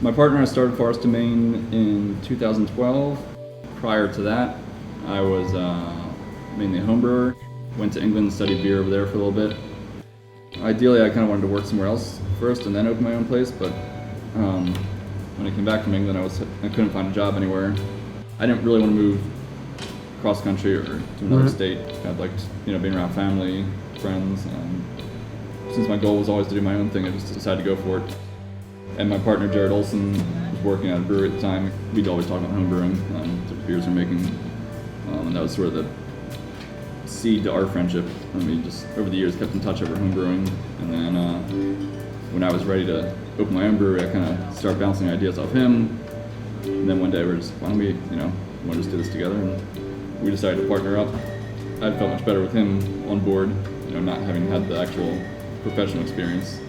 My partner and I started Forest and Main in 2012. Prior to that, I was mainly a home brewer. Went to England and studied beer over there for a little bit. Ideally, I kind of wanted to work somewhere else first and then open my own place, but when I came back from England, I couldn't find a job anywhere. I didn't really want to move cross country or to another state. I liked, being around family, friends. Since my goal was always to do my own thing, I just decided to go for it. And my partner, Gerard Olsen, was working at a brewery at the time. We'd always talk about home brewing, the beers we're making, and that was sort of the seed to our friendship. And we just, over the years, kept in touch over home brewing. And then when I was ready to open my own brewery, I kind of started bouncing ideas off him. And then one day we were just, why don't we, want to just do this together? And we decided to partner up. I felt much better with him on board, not having had the actual professional experience.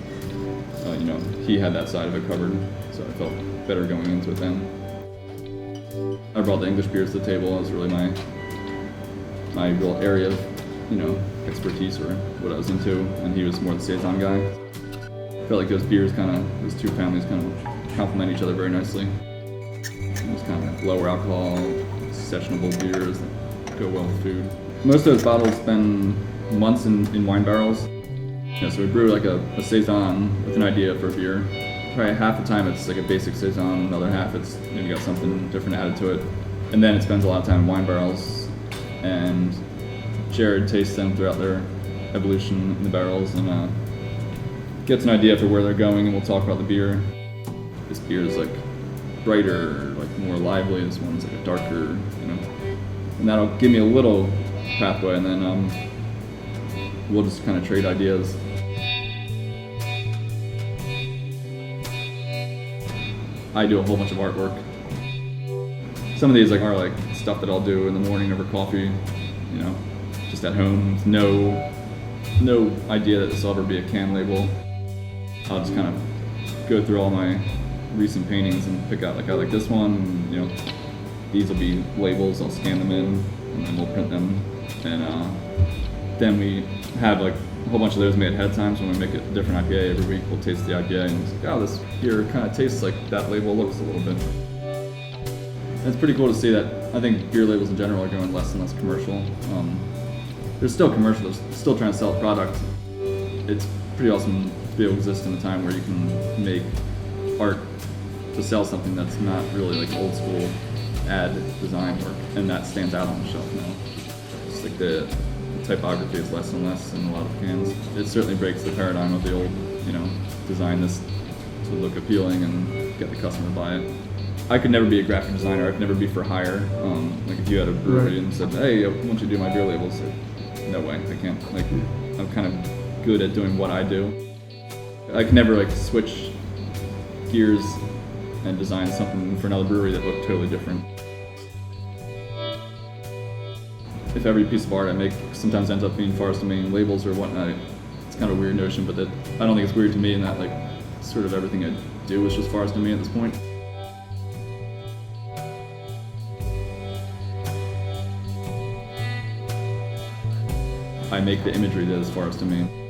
He had that side of it covered, so I felt better going into it then. I brought the English beers to the table. It was really my real area of, expertise or what I was into, and he was more the saison guy. I felt like those two families kind of complement each other very nicely. It was kind of lower alcohol, sessionable beers that go well with food. Most of those bottles spend months in wine barrels. So we brew like a saison with an idea for a beer. Probably half the time it's like a basic saison, another half it's maybe got something different added to it. And then it spends a lot of time in wine barrels, and Gerard tastes them throughout their evolution in the barrels and gets an idea for where they're going, and we'll talk about the beer. This beer is like brighter, like more lively. This one's like a darker, and that'll give me a little pathway, and then we'll just kind of trade ideas. I do a whole bunch of artwork. Some of these are stuff that I'll do in the morning over coffee, just at home. No idea that this will ever be a can label. I'll just kind of go through all my recent paintings and pick out I like this one. These will be labels. I'll scan them in and then we'll print them. And then we have a whole bunch of those made ahead of time, so when we make a different IPA every week, we'll taste the IPA and it's this beer kind of tastes like that label looks a little bit. And it's pretty cool to see that. I think beer labels in general are going less and less commercial. They're still commercial, they're still trying to sell a product. It's pretty awesome to be able to exist in a time where you can make art to sell something that's not really old school ad design work, and that stands out on the shelf now. It's the typography is less and less in a lot of cans. It certainly breaks the paradigm of the old, design this to look appealing and get the customer to buy it. I could never be a graphic designer. I could never be for hire. If you had a brewery and said, "Hey, I want you to do my beer labels," no way, I can't. I'm kind of good at doing what I do. I could never switch gears and design something for another brewery that looked totally different. If every piece of art I make sometimes ends up being Forest and Main labels or whatnot, it's kind of a weird notion, but I don't think it's weird to me in that sort of everything I do is just Forest and Main at this point. I make the imagery that is Forest and Main.